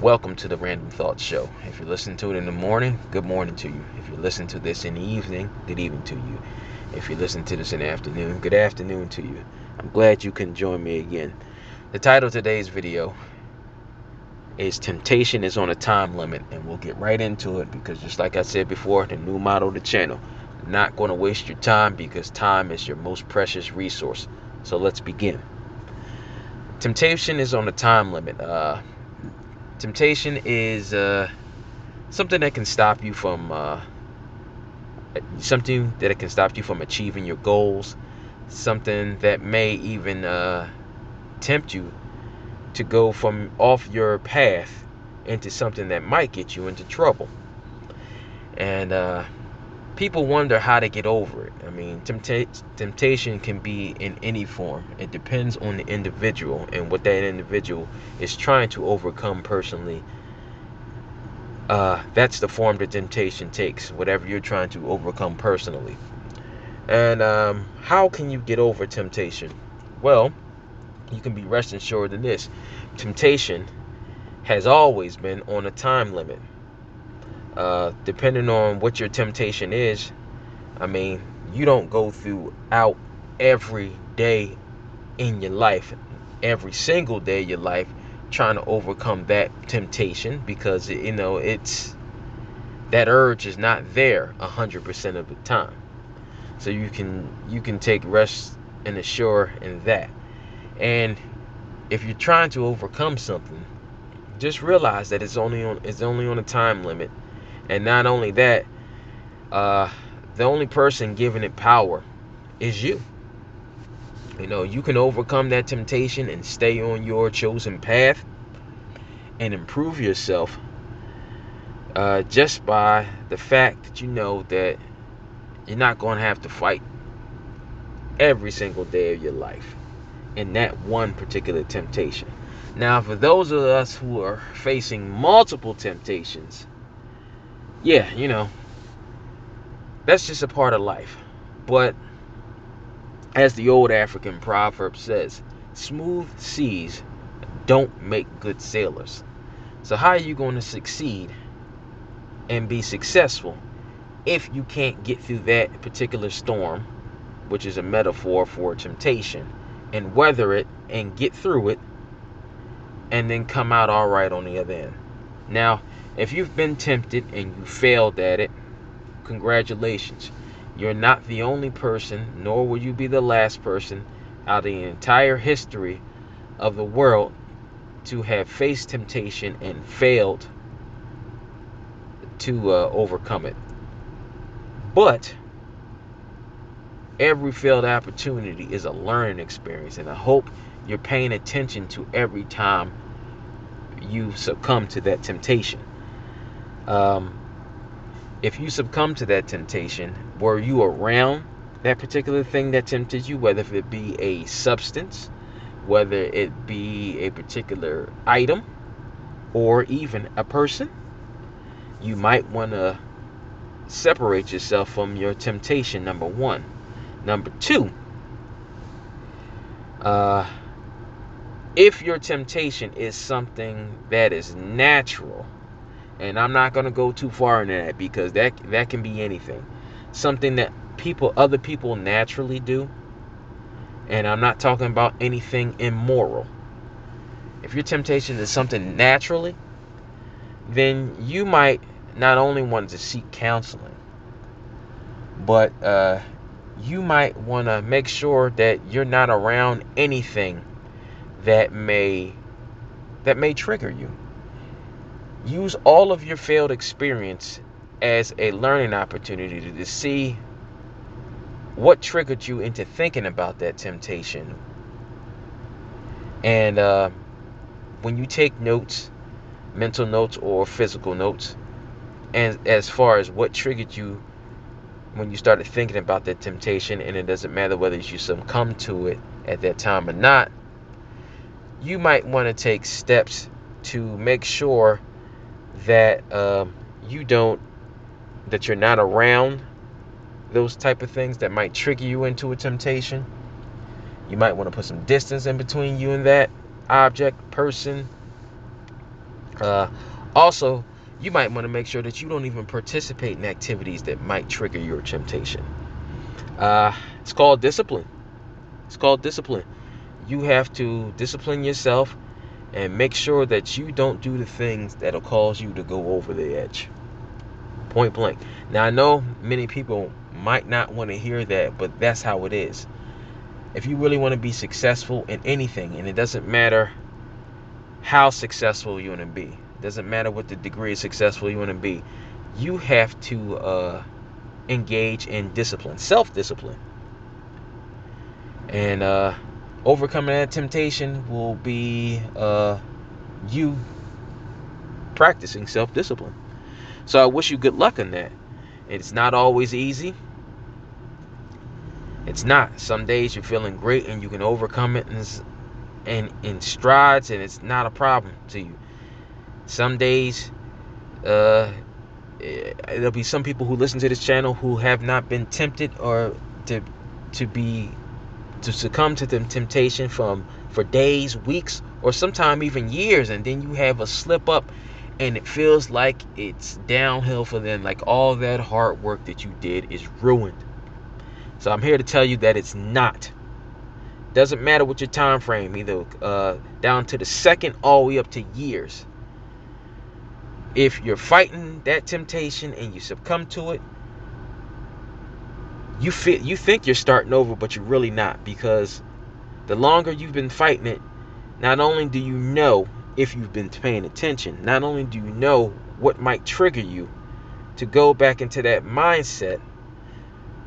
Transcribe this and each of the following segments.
welcome to the Random Thoughts Show. If you're listening to it in the morning, good morning to you. If you're listening to this in the evening, good evening to you. If you're listening to this in the afternoon, good afternoon to you. I'm glad you can join me again. The title of today's video is Temptation is on a Time Limit, and we'll get right into it because just like I said before, the new motto of the channel, not going to waste your time because time is your most precious resource. So let's begin. Temptation is on a time limit. Temptation is something that can stop you from achieving your goals. Something that may even tempt you to go from off your path into something that might get you into trouble. And people wonder how to get over it. I mean, temptation can be in any form. It depends on the individual and what that individual is trying to overcome personally. That's the form that temptation takes, whatever you're trying to overcome personally. And how can you get over temptation? Well, you can be rest assured in this. Temptation has always been on a time limit. Depending on what your temptation is, I mean, you don't go throughout every day in your life, every single day of your life, trying to overcome that temptation because it's that urge is not there 100% of the time. So you can take rest and assure in that. And if you're trying to overcome something, just realize that it's only on a time limit. And not only that, the only person giving it power is you. You can overcome that temptation and stay on your chosen path and improve yourself just by the fact that you know that you're not going to have to fight every single day of your life in that one particular temptation. Now, for those of us who are facing multiple temptations, yeah, that's just a part of life. But as the old African proverb says, smooth seas don't make good sailors. So how are you going to succeed and be successful if you can't get through that particular storm, which is a metaphor for temptation, and weather it and get through it and then come out all right on the other end? Now, if you've been tempted and you failed at it, congratulations. You're not the only person, nor will you be the last person out of the entire history of the world to have faced temptation and failed to overcome it. But every failed opportunity is a learning experience, and I hope you're paying attention to every time you succumb to that temptation. If you succumb to that temptation, were you around that particular thing that tempted you, whether it be a substance, whether it be a particular item, or even a person? You might want to separate yourself from your temptation, number one. Number two, if your temptation is something that is natural, and I'm not going to go too far into that because that can be anything, something that other people naturally do, and I'm not talking about anything immoral. If your temptation is something naturally, then you might not only want to seek counseling, but you might want to make sure that you're not around anything that may trigger you. Use all of your failed experience as a learning opportunity to see what triggered you into thinking about that temptation. And when you take notes, mental notes or physical notes, and as far as what triggered you when you started thinking about that temptation, and it doesn't matter whether you succumb to it at that time or not, you might want to take steps to make sure that you're not around those type of things that might trigger you into a temptation. You might want to put some distance in between you and that object, person, Also, you might want to make sure that you don't even participate in activities that might trigger your temptation. It's called discipline. It's called discipline. You have to discipline yourself and make sure that you don't do the things that'll cause you to go over the edge. Point blank. Now, I know many people might not want to hear that, but that's how it is. If you really want to be successful in anything, and it doesn't matter how successful you want to be, it doesn't matter what the degree of successful you want to be, you have to engage in discipline, self-discipline. And overcoming that temptation will be you practicing self-discipline. So I wish you good luck on that. It's not always easy. It's not. Some days you're feeling great and you can overcome it in strides, and it's not a problem to you. Some days there'll be some people who listen to this channel who have not been tempted or to succumb to the temptation for days, weeks, or sometimes even years, and then you have a slip up and it feels like it's downhill for them, like all that hard work that you did is ruined. So I'm here to tell you that it's not. Doesn't matter what your time frame, either down to the second all the way up to years. If you're fighting that temptation and you succumb to it, you think you're starting over, but you're really not, because the longer you've been fighting it, not only do you know, if you've been paying attention, not only do you know what might trigger you to go back into that mindset,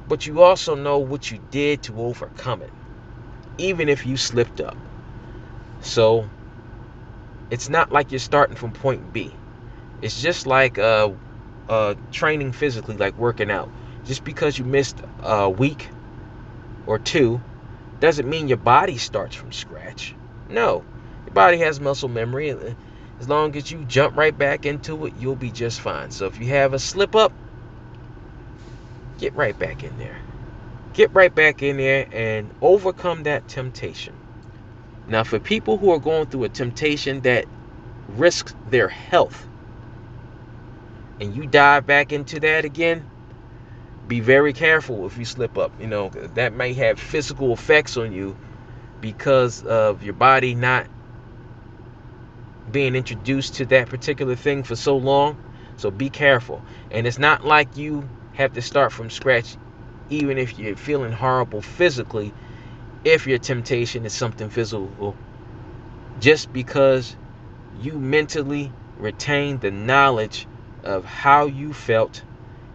but you also know what you did to overcome it, even if you slipped up. So it's not like you're starting from point B. It's just like training physically, like working out. Just because you missed a week or two doesn't mean your body starts from scratch. No, your body has muscle memory. As long as you jump right back into it, you'll be just fine. So if you have a slip up, get right back in there. Get right back in there and overcome that temptation. Now, for people who are going through a temptation that risks their health, and you dive back into that again, be very careful if you slip up. You know, that may have physical effects on you because of your body not being introduced to that particular thing for so long. So be careful. And it's not like you have to start from scratch, even if you're feeling horrible physically, if your temptation is something physical, just because you mentally retain the knowledge of how you felt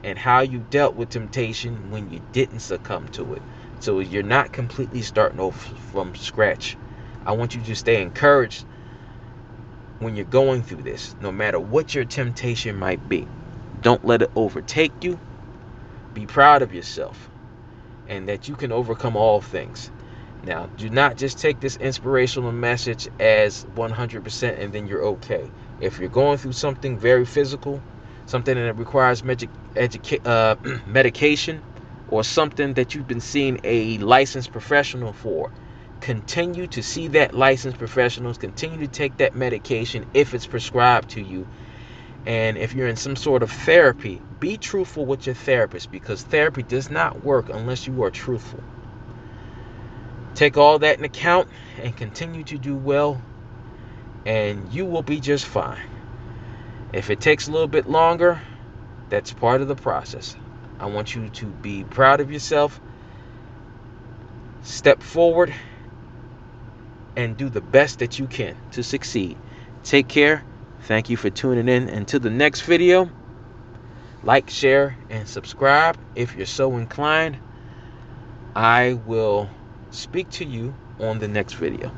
and how you dealt with temptation when you didn't succumb to it. So you're not completely starting over from scratch. I want you to stay encouraged when you're going through this, no matter what your temptation might be. Don't let it overtake you. Be proud of yourself and that you can overcome all things. Now, do not just take this inspirational message as 100% and then you're okay. If you're going through something very physical, something that requires medication, or something that you've been seeing a licensed professional for, continue to see that licensed professionals, continue to take that medication if it's prescribed to you. And if you're in some sort of therapy, be truthful with your therapist, because therapy does not work unless you are truthful. Take all that in account and continue to do well, and you will be just fine. If it takes a little bit longer, that's part of the process. I want you to be proud of yourself, step forward, and do the best that you can to succeed. Take care. Thank you for tuning in. Until the next video, like, share, and subscribe if you're so inclined. I will speak to you on the next video.